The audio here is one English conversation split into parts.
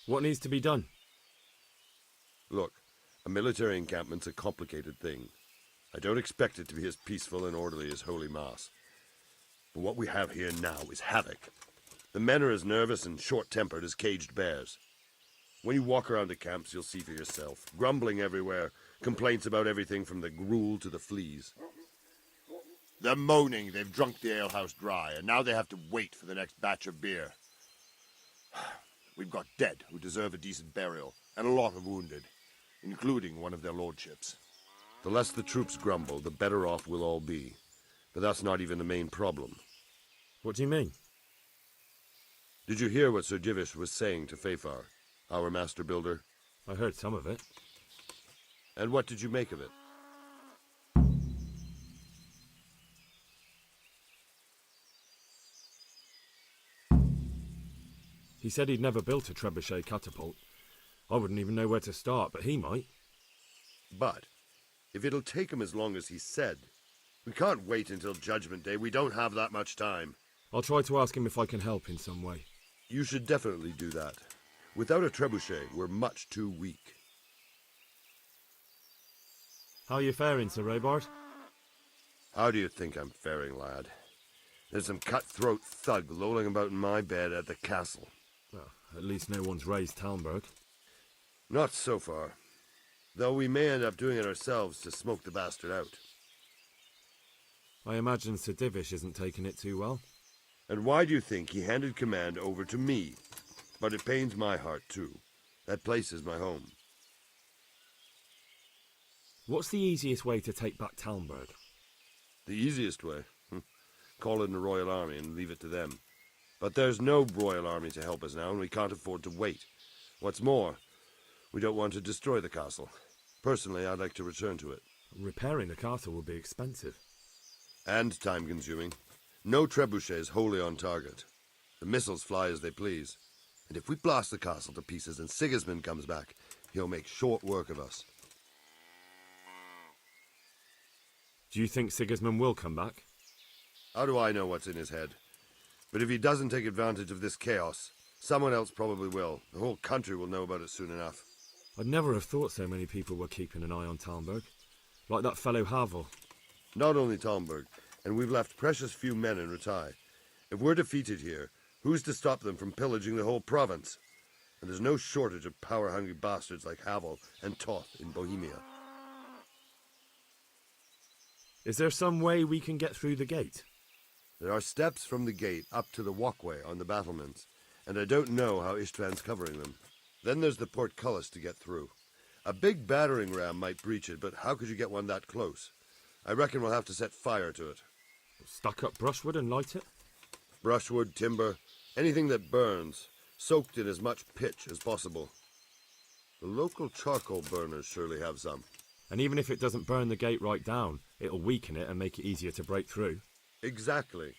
What needs to be done? Look, a military encampment's a complicated thing. I don't expect it to be as peaceful and orderly as Holy Mass. But what we have here now is havoc. The men are as nervous and short-tempered as caged bears. When you walk around the camps, you'll see for yourself. Grumbling everywhere, complaints about everything from the gruel to the fleas. They're moaning they've drunk the alehouse dry, and now they have to wait for the next batch of beer. We've got dead who deserve a decent burial, and a lot of wounded, including one of their lordships. The less the troops grumble, the better off we'll all be. But that's not even the main problem. What do you mean? Did you hear what Sir Divish was saying to Fafar, our master builder? I heard some of it. And what did you make of it? He said he'd never built a trebuchet catapult. I wouldn't even know where to start, but he might. But, if it'll take him as long as he said, we can't wait until Judgment Day. We don't have that much time. I'll try to ask him if I can help in some way. You should definitely do that. Without a trebuchet, we're much too weak. How are you faring, Sir Raybart? How do you think I'm faring, lad? There's some cutthroat thug lolling about in my bed at the castle. Well, at least no one's raised Talemberka. Not so far. Though we may end up doing it ourselves to smoke the bastard out. I imagine Sir Divish isn't taking it too well. And why do you think he handed command over to me? But it pains my heart, too. That place is my home. What's the easiest way to take back Talemberka? The easiest way? Call in the Royal Army and leave it to them. But there's no Royal Army to help us now, and we can't afford to wait. What's more, we don't want to destroy the castle. Personally, I'd like to return to it. Repairing the castle will be expensive. And time-consuming. No trebuchet is wholly on target. The missiles fly as they please. And if we blast the castle to pieces and Sigismund comes back, he'll make short work of us. Do you think Sigismund will come back? How do I know what's in his head? But if he doesn't take advantage of this chaos, someone else probably will. The whole country will know about it soon enough. I'd never have thought so many people were keeping an eye on Talemberka. Like that fellow Havel. Not only Talemberka, and we've left precious few men in Ratai. If we're defeated here, who's to stop them from pillaging the whole province? And there's no shortage of power-hungry bastards like Havel and Toth in Bohemia. Is there some way we can get through the gate? There are steps from the gate up to the walkway on the battlements, and I don't know how Istvan's covering them. Then there's the portcullis to get through. A big battering ram might breach it, but how could you get one that close? I reckon we'll have to set fire to it. Stack up brushwood and light it? Brushwood, timber, anything that burns, soaked in as much pitch as possible. The local charcoal burners surely have some. And even if it doesn't burn the gate right down, it'll weaken it and make it easier to break through. Exactly.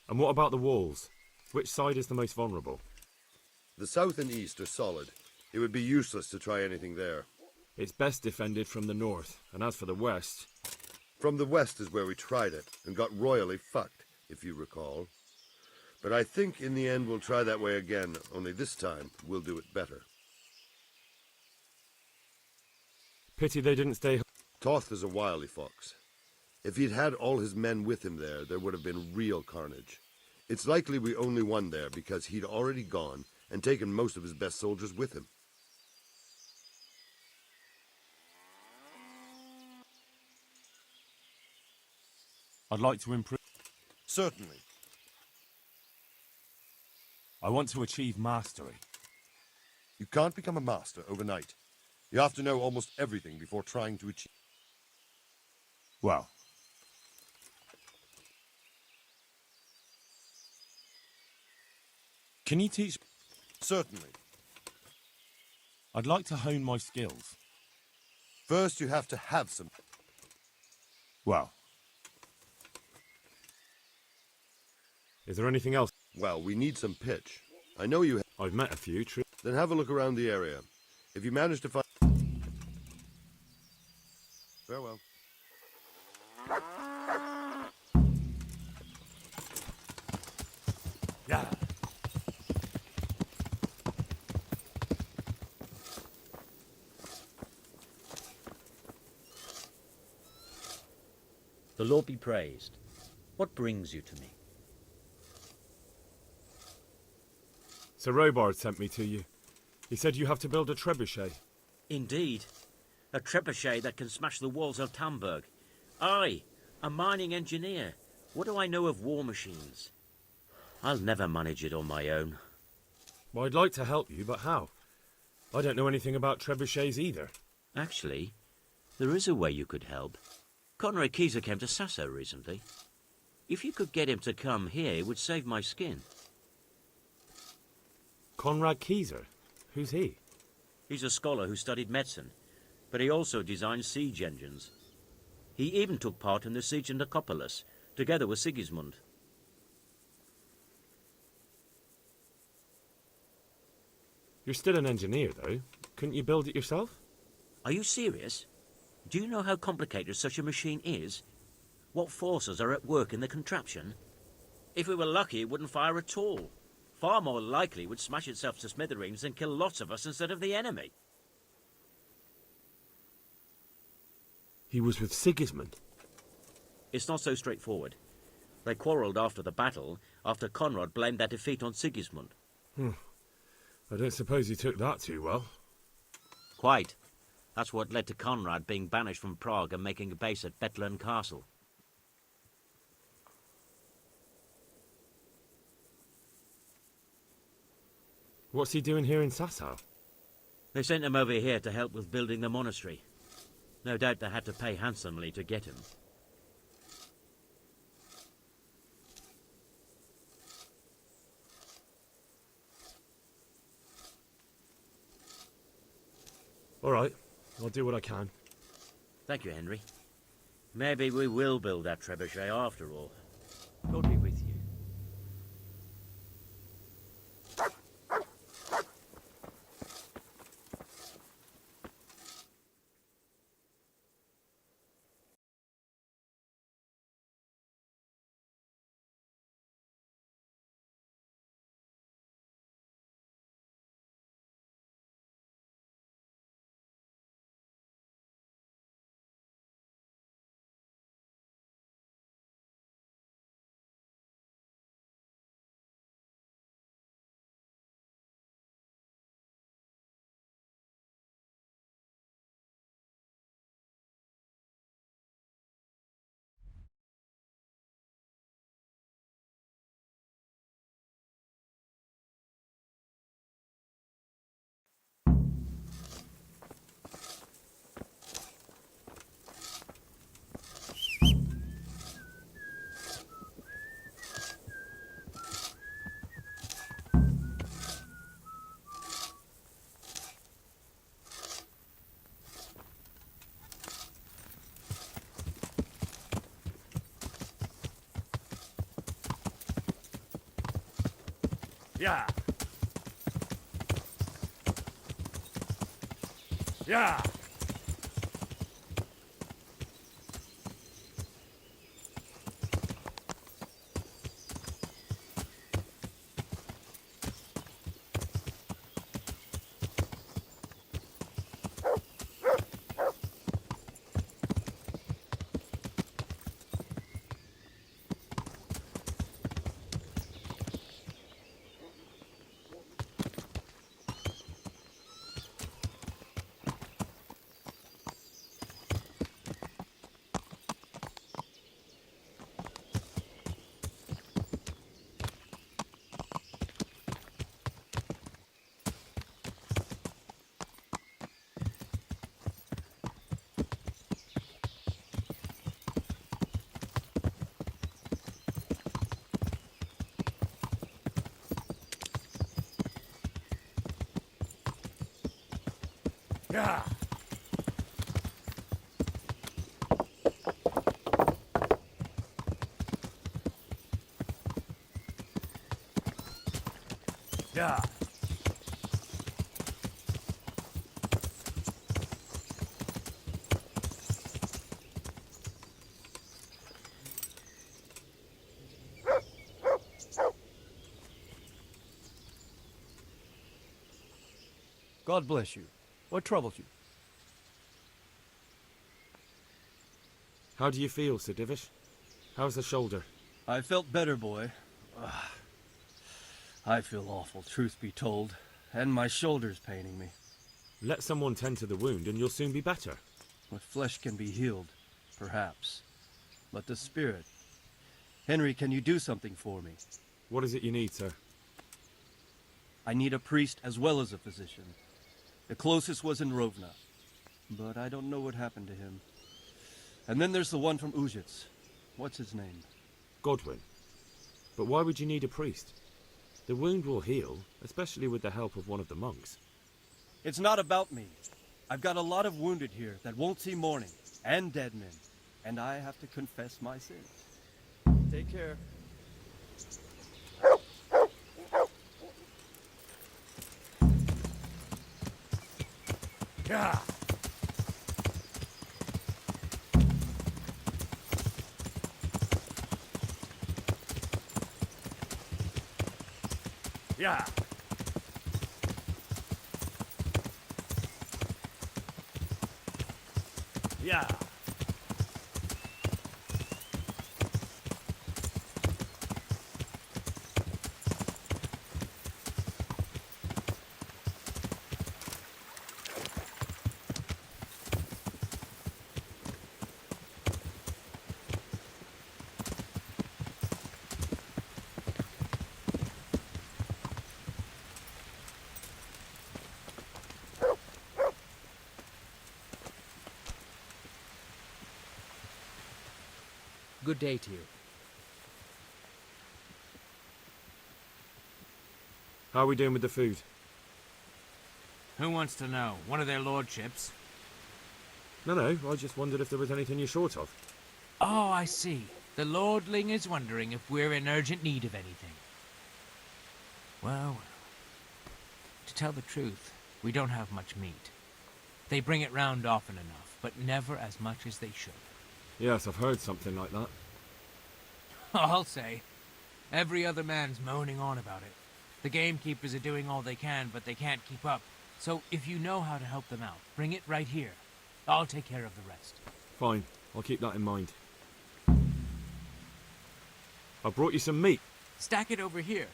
And what about the walls? Which side is the most vulnerable? The south and east are solid. It would be useless to try anything there. It's best defended from the north, and as for the west... From the west is where we tried it, and got royally fucked, if you recall. But I think in the end we'll try that way again, only this time we'll do it better. Pity they didn't stay... Toth is a wily fox. If he'd had all his men with him there would have been real carnage. It's likely we only won there because he'd already gone and taken most of his best soldiers with him. I'd like to improve... Certainly. I want to achieve mastery. You can't become a master overnight. You have to know almost everything before trying to achieve... Well... Can you teach... Certainly. I'd like to hone my skills. First you have to have some... Well... Is there anything else? Well, we need some pitch. I know you... I've met a few, true. Then have a look around the area. If you manage to find... Farewell. Yeah. The Lord be praised. What brings you to me? Sir Robard sent me to you. He said you have to build a trebuchet. Indeed. A trebuchet that can smash the walls of Talemberka. I, a mining engineer. What do I know of war machines? I'll never manage it on my own. Well, I'd like to help you, but how? I don't know anything about trebuchets either. Actually, there is a way you could help. Conrad Keyser came to Sasso recently. If you could get him to come here, it would save my skin. Conrad Keyser? Who's he? He's a scholar who studied medicine, but he also designed siege engines. He even took part in the siege of Nicopolis, together with Sigismund. You're still an engineer, though. Couldn't you build it yourself? Are you serious? Do you know how complicated such a machine is? What forces are at work in the contraption? If we were lucky, it wouldn't fire at all. Far more likely it would smash itself to smithereens and kill lots of us instead of the enemy. He was with Sigismund. It's not so straightforward. They quarrelled after the battle, after Conrad blamed their defeat on Sigismund. I don't suppose he took that too well. Quite. That's what led to Conrad being banished from Prague and making a base at Bethlen Castle. What's he doing here in Sasau? They sent him over here to help with building the monastery. No doubt they had to pay handsomely to get him. All right, I'll do what I can. Thank you, Henry. Maybe we will build that trebuchet after all. God be with you. Yeah. Yeah. Yeah. Yeah. God bless you. What troubles you? How do you feel, Sir Divish? How's the shoulder? I felt better, boy. I feel awful, truth be told. And my shoulder's paining me. Let someone tend to the wound and you'll soon be better. What flesh can be healed, perhaps. But the spirit... Henry, can you do something for me? What is it you need, sir? I need a priest as well as a physician. The closest was in Rovna, but I don't know what happened to him. And then there's the one from Uzhitz. What's his name? Godwin. But why would you need a priest? The wound will heal, especially with the help of one of the monks. It's not about me. I've got a lot of wounded here that won't see morning, and dead men, and I have to confess my sins. Take care. Yeah. Yeah. Yeah. Good day to you. How are we doing with the food? Who wants to know? One of their lordships? No, I just wondered if there was anything you're short of. Oh, I see. The lordling is wondering if we're in urgent need of anything. Well, to tell the truth, we don't have much meat. They bring it round often enough, but never as much as they should. Yes, I've heard something like that. I'll say. Every other man's moaning on about it. The gamekeepers are doing all they can, but they can't keep up. So if you know how to help them out, bring it right here. I'll take care of the rest. Fine, I'll keep that in mind. I brought you some meat. Stack it over here.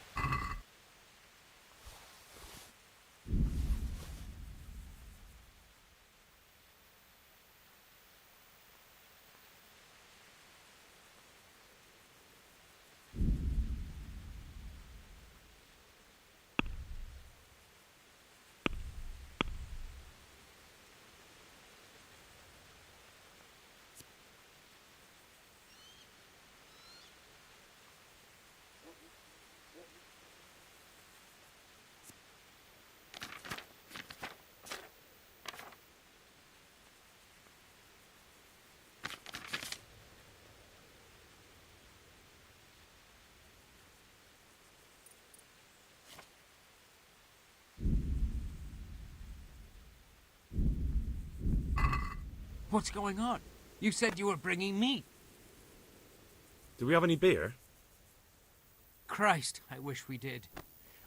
What's going on? You said you were bringing meat. Do we have any beer? Christ, I wish we did.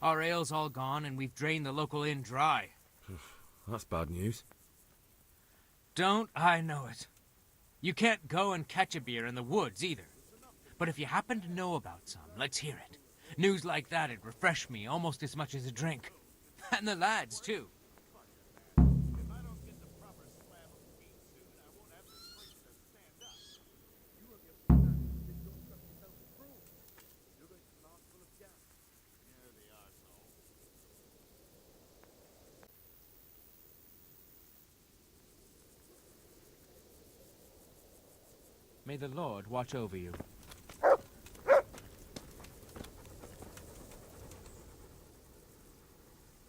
Our ale's all gone and we've drained the local inn dry. That's bad news. Don't I know it? You can't go and catch a beer in the woods either. But if you happen to know about some, let's hear it. News like that'd refresh me almost as much as a drink. And the lads, too. May the Lord watch over you.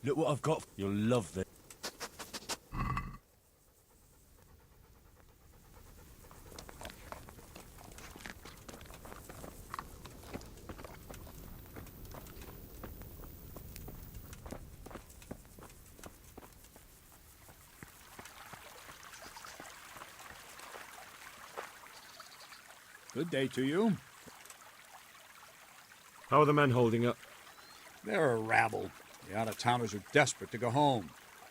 Look what I've got. You'll love this. Good day to you. How are the men holding up? They're a rabble. The out-of-towners are desperate to go home.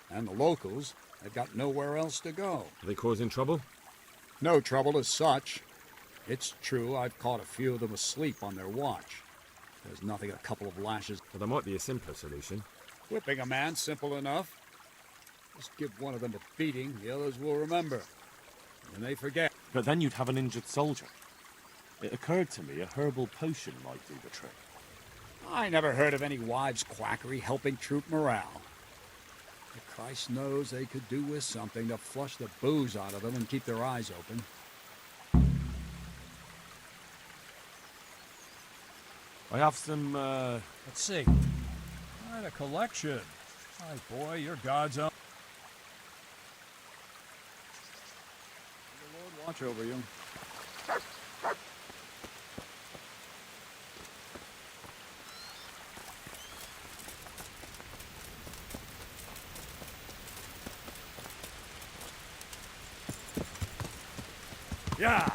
And the locals have got nowhere else to go. Are they causing trouble? No trouble as such. It's true I've caught a few of them asleep on their watch. There's nothing a couple of lashes. Well, there might be a simpler solution. Whipping a man, simple enough. Just give one of them a beating, the others will remember. And they forget. But then you'd have an injured soldier. It occurred to me a herbal potion might do the trick. I never heard of any wives' quackery helping troop morale. But Christ knows they could do with something to flush the booze out of them and keep their eyes open. I have some, Let's see. Quite a collection. My boy, you're God's own. The Lord watch over you. Yeah!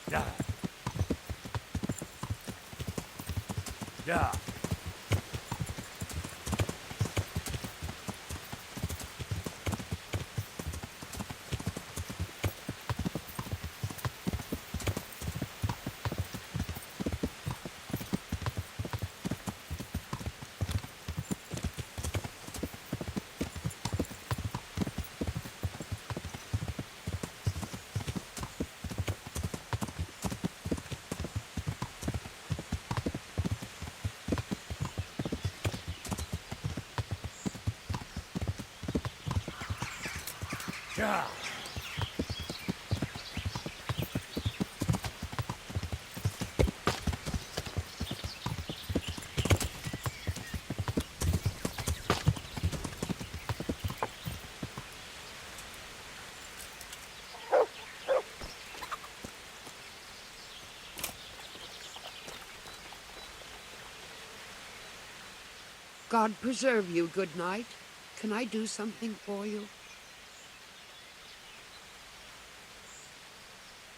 Yeah. Yeah. Yeah. God preserve you, good night. Can I do something for you?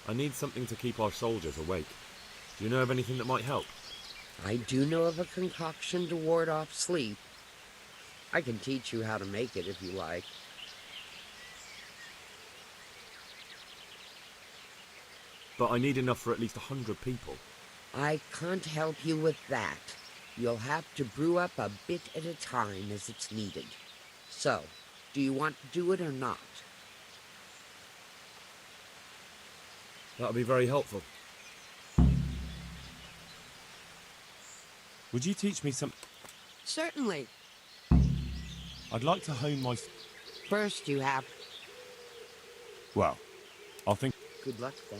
I need something to keep our soldiers awake. Do you know of anything that might help? I do know of a concoction to ward off sleep. I can teach you how to make it if you like. But I need enough for at least 100 people. I can't help you with that. You'll have to brew up a bit at a time as it's needed. So, do you want to do it or not? That'll be very helpful. Would you teach me some... Certainly. I'd like to hone my... First, you have. Well, I'll think... Good luck then.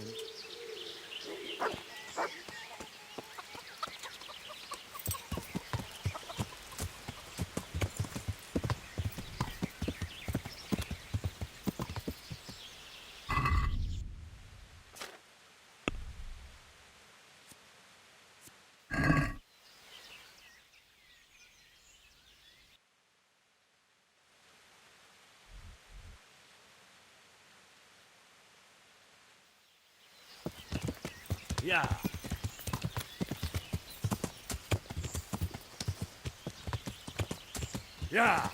Yeah. Yeah.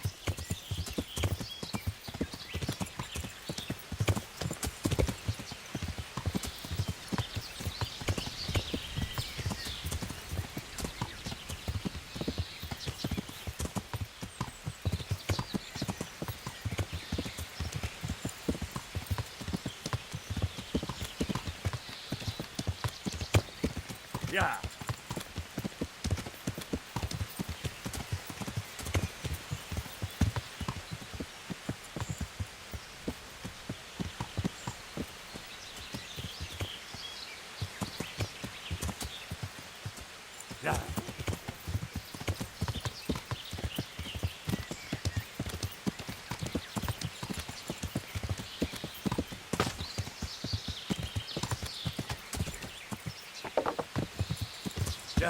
Yeah. Yeah.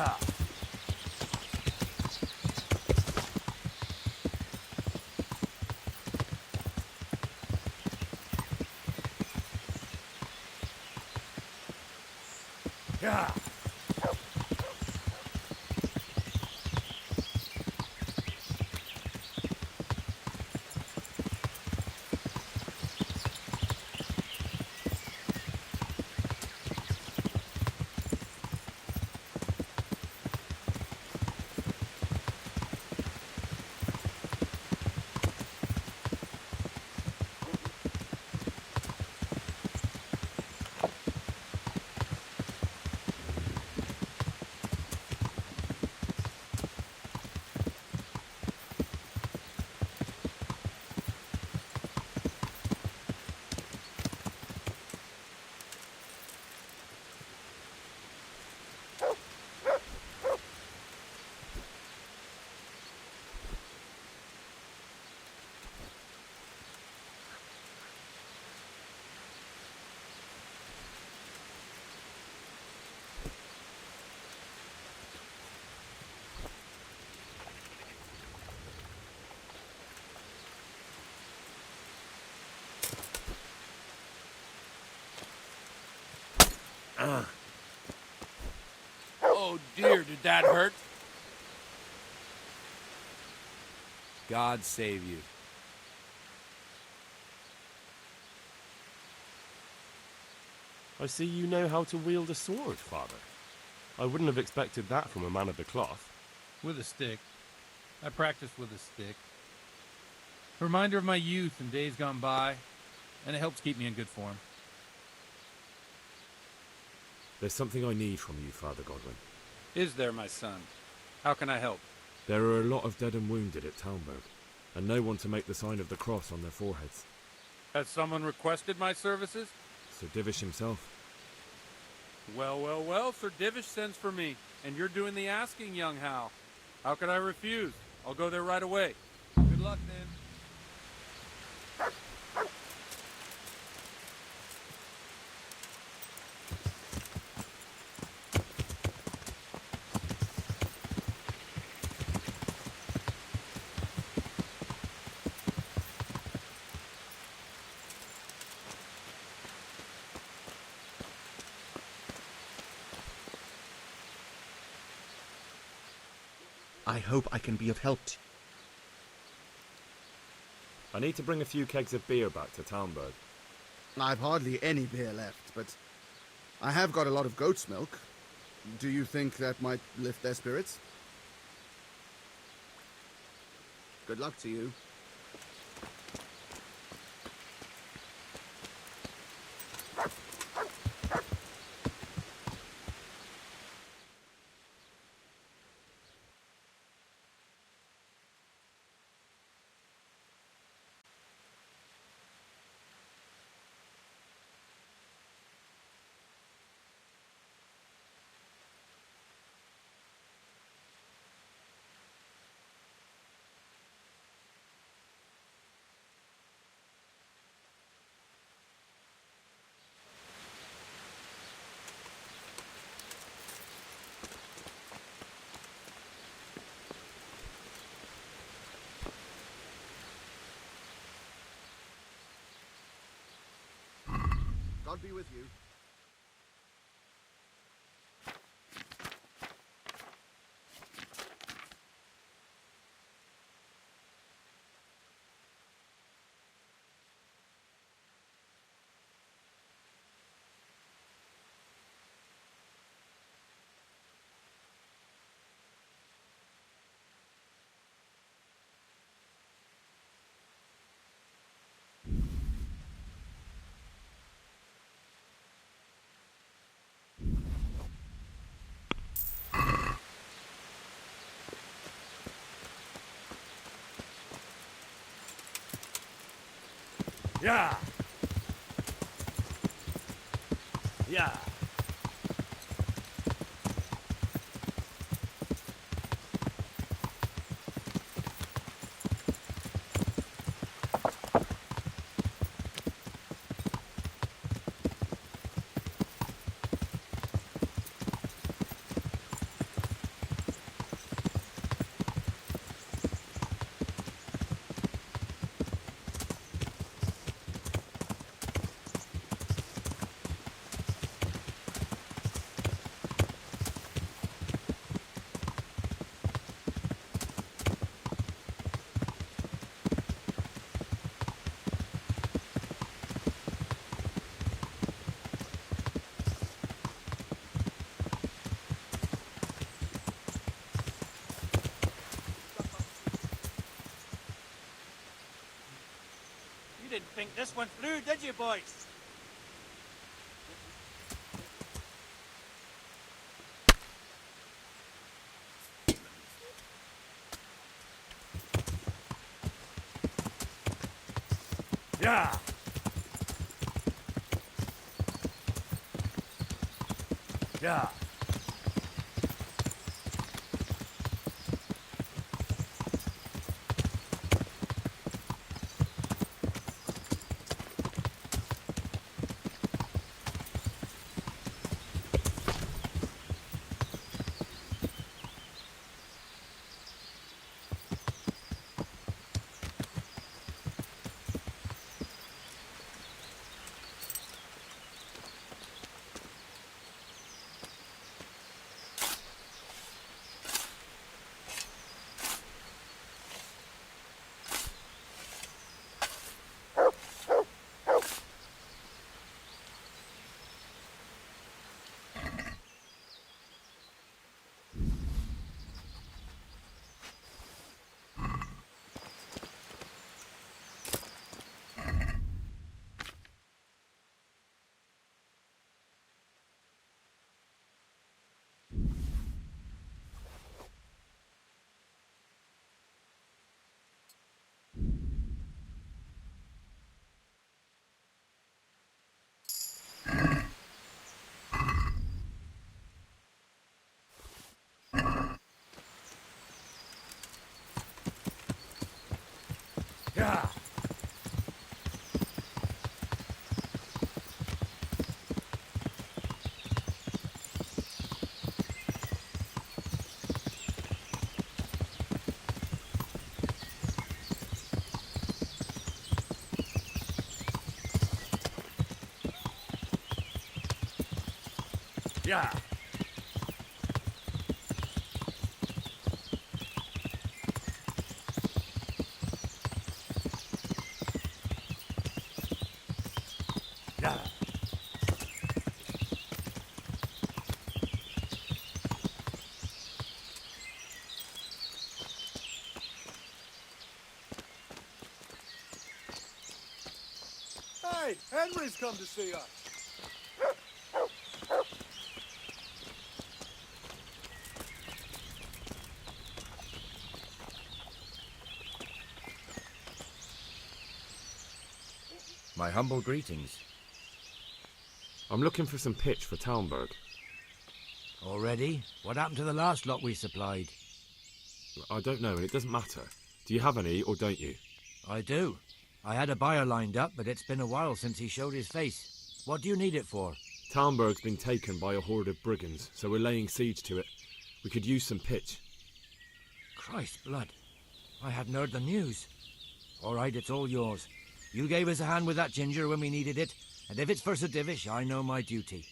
Yeah. Yeah. Oh dear, did that hurt? God save you. I see you know how to wield a sword, Father. I wouldn't have expected that from a man of the cloth. With a stick. I practice with a stick. Reminder of my youth and days gone by, and it helps keep me in good form. There's something I need from you, Father Godwin. Is there, my son? How can I help? There are a lot of dead and wounded at Talemberka, and no one to make the sign of the cross on their foreheads. Has someone requested my services? Sir Divish himself. Well, well, well, Sir Divish sends for me, and you're doing the asking, young Hal. How could I refuse? I'll go there right away. Good luck, then. I hope I can be of help. I need to bring a few kegs of beer back to Talemberka. I've hardly any beer left, but I have got a lot of goat's milk. Do you think that might lift their spirits? Good luck to you. God be with you. Yeah. Yeah. You didn't think this one flew, did you, boys? Yeah. Yeah. Yeah. Yeah. Yeah. Hey, Henry's come to see us. My humble greetings. I'm looking for some pitch for Talemberg. Already? What happened to the last lot we supplied? I don't know, and it doesn't matter. Do you have any, or don't you? I do. I had a buyer lined up, but it's been a while since he showed his face. What do you need it for? Talemberg's been taken by a horde of brigands, so we're laying siege to it. We could use some pitch. Christ's blood. I hadn't heard the news. All right, it's all yours. You gave us a hand with that ginger when we needed it. And if it's for Sir Divish, I know my duty.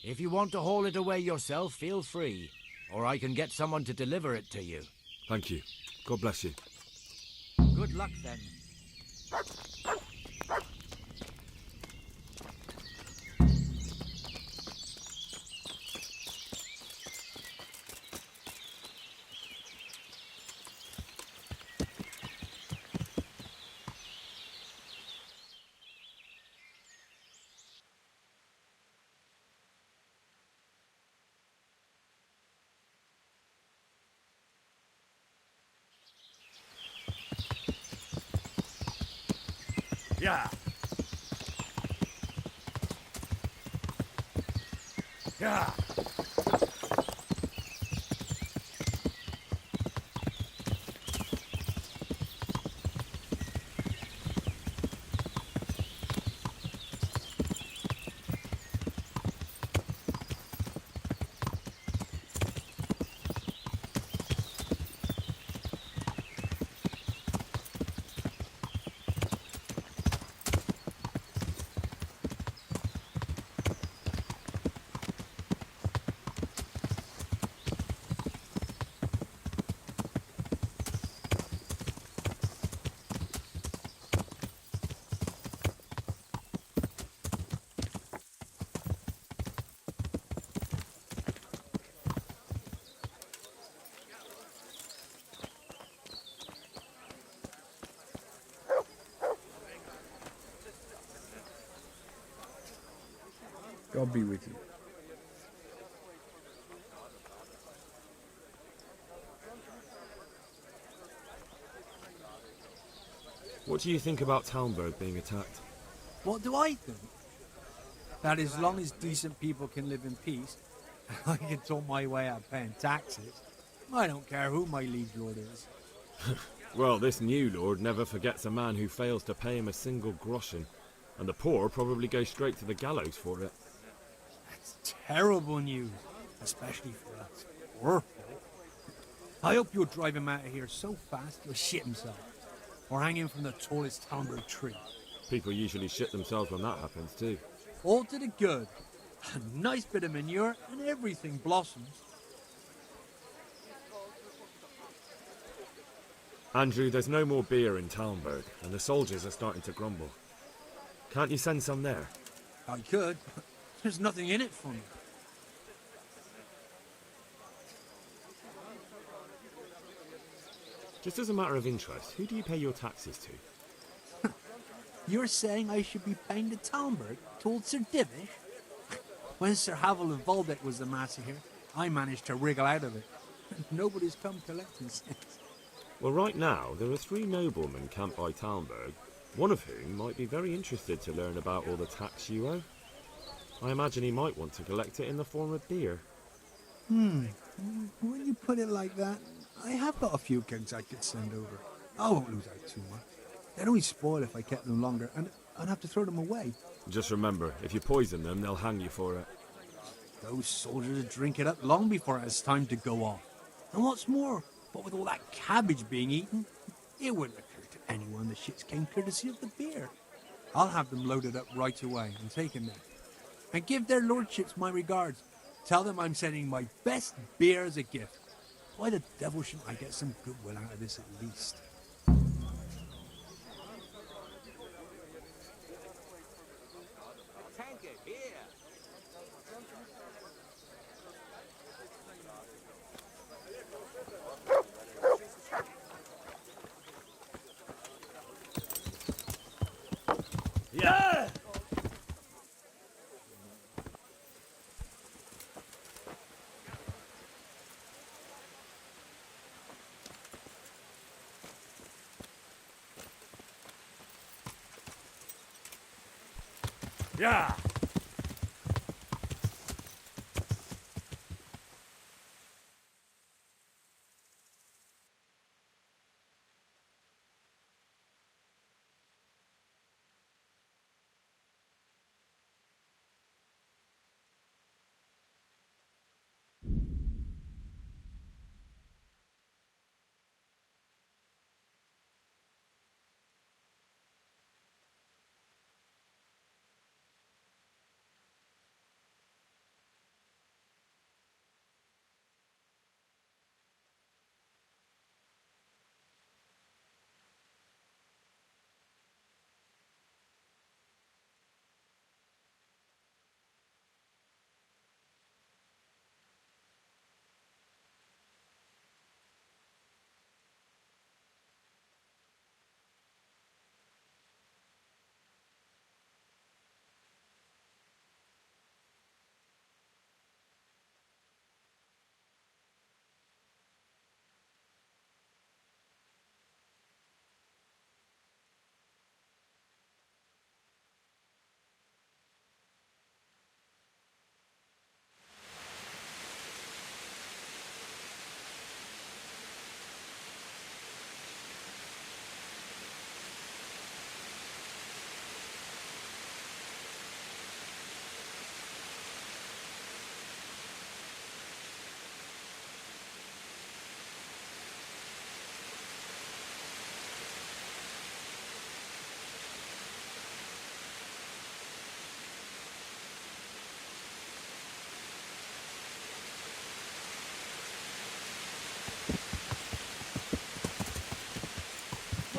If you want to haul it away yourself, feel free. Or I can get someone to deliver it to you. Thank you. God bless you. Good luck, then. Yeah. Yeah. God be with you. What do you think about Talemberka being attacked? What do I think? That as long as decent people can live in peace, I can talk my way out of paying taxes, I don't care who my liege lord is. Well, this new lord never forgets a man who fails to pay him a single groschen, and the poor probably go straight to the gallows for it. That's terrible news, especially for us poor folk. I hope you'll drive him out of here so fast he'll shit himself, or hang him from the tallest Talemberka tree. People usually shit themselves when that happens too. All to the good. A nice bit of manure and everything blossoms. Andrew, there's no more beer in Talemberka, and the soldiers are starting to grumble. Can't you send some there? I could. There's nothing in it for me. Just as a matter of interest, who do you pay your taxes to? You're saying I should be paying the Talemberka told Sir Divish? When Sir Havel of Volbeck was the master here, I managed to wriggle out of it. Nobody's come collecting since. Well, right now, there are 3 noblemen camped by Talemberka, one of whom might be very interested to learn about all the tax you owe. I imagine he might want to collect it in the form of beer. When you put it like that, I have got a few kegs I could send over. I won't lose out too much. They'd only spoil if I kept them longer, and I'd have to throw them away. Just remember, if you poison them, they'll hang you for it. Those soldiers would drink it up long before it has time to go off. And what's more, what with all that cabbage being eaten, it wouldn't occur to anyone the shits came courtesy of the beer. I'll have them loaded up right away and taken there. And give their lordships my regards. Tell them I'm sending my best beer as a gift. Why the devil shouldn't I get some goodwill out of this at least? Yeah! Yeah!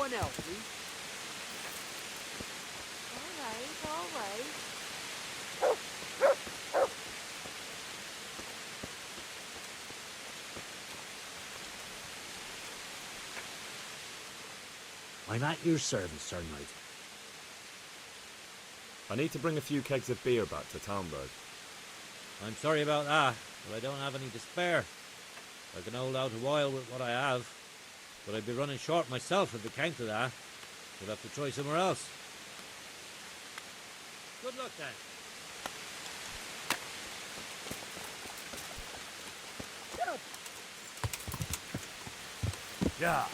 Someone else me. All right, all right. I'm at your service, Sir Knight. I need to bring a few kegs of beer back to Talmberg. I'm sorry about that, but I don't have any to spare. I can hold out a while with what I have, but I'd be running short myself if it came to that. We'll have to try somewhere else. Good luck then. Yeah.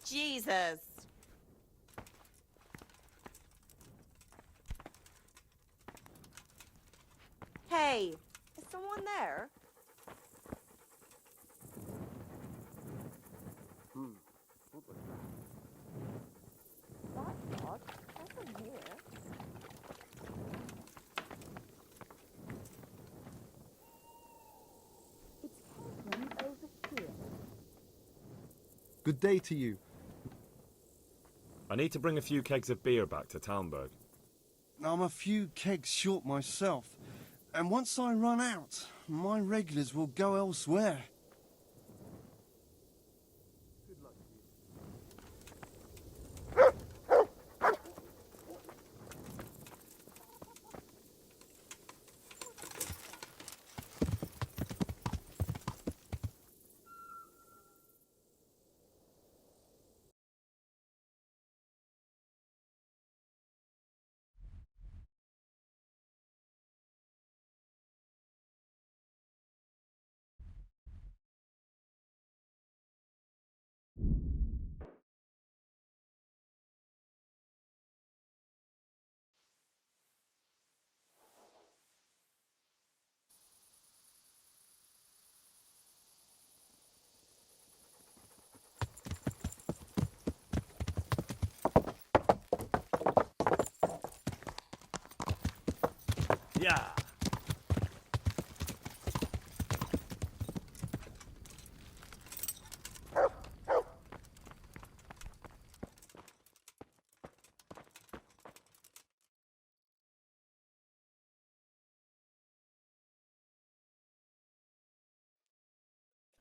Jesus. Hey, is someone there? That's odd. Nothing here. It's Kingdome over here. Good day to you. I need to bring a few kegs of beer back to Talmberg. I'm a few kegs short myself, and once I run out, my regulars will go elsewhere. Yeah.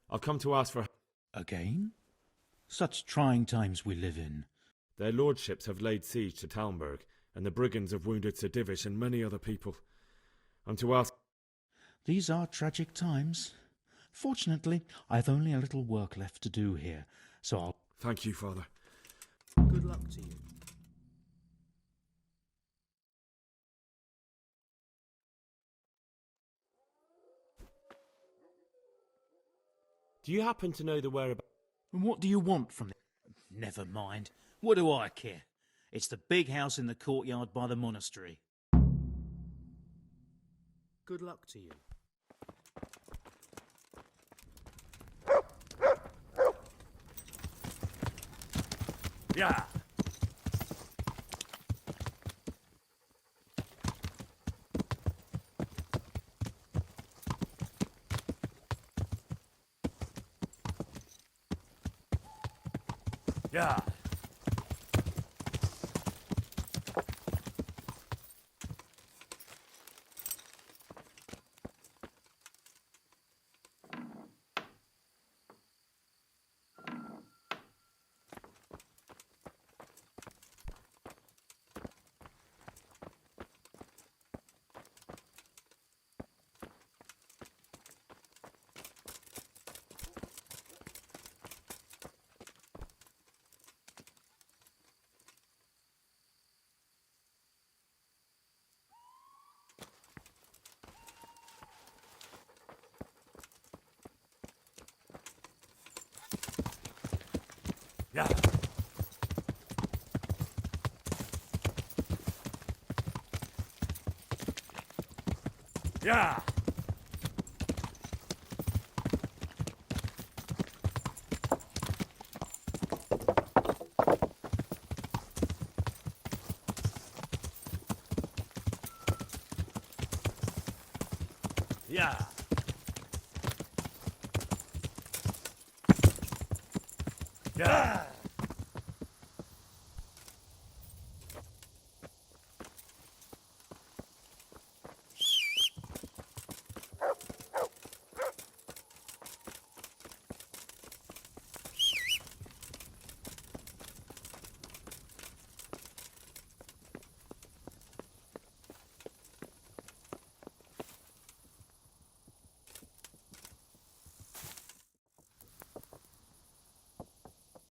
I've come to ask for... Again? Such trying times we live in. Their lordships have laid siege to Talmberg, and the brigands have wounded Sir Divish and many other people. I'm to ask... These are tragic times. Fortunately, I've only a little work left to do here, so I'll... Thank you, Father. Good luck to you. Do you happen to know the whereabouts... And what do you want from it? Never mind. What do I care? It's the big house in the courtyard by the monastery. Good luck to you. Yeah. Yeah. Yeah. Yeah. Yeah. Yeah.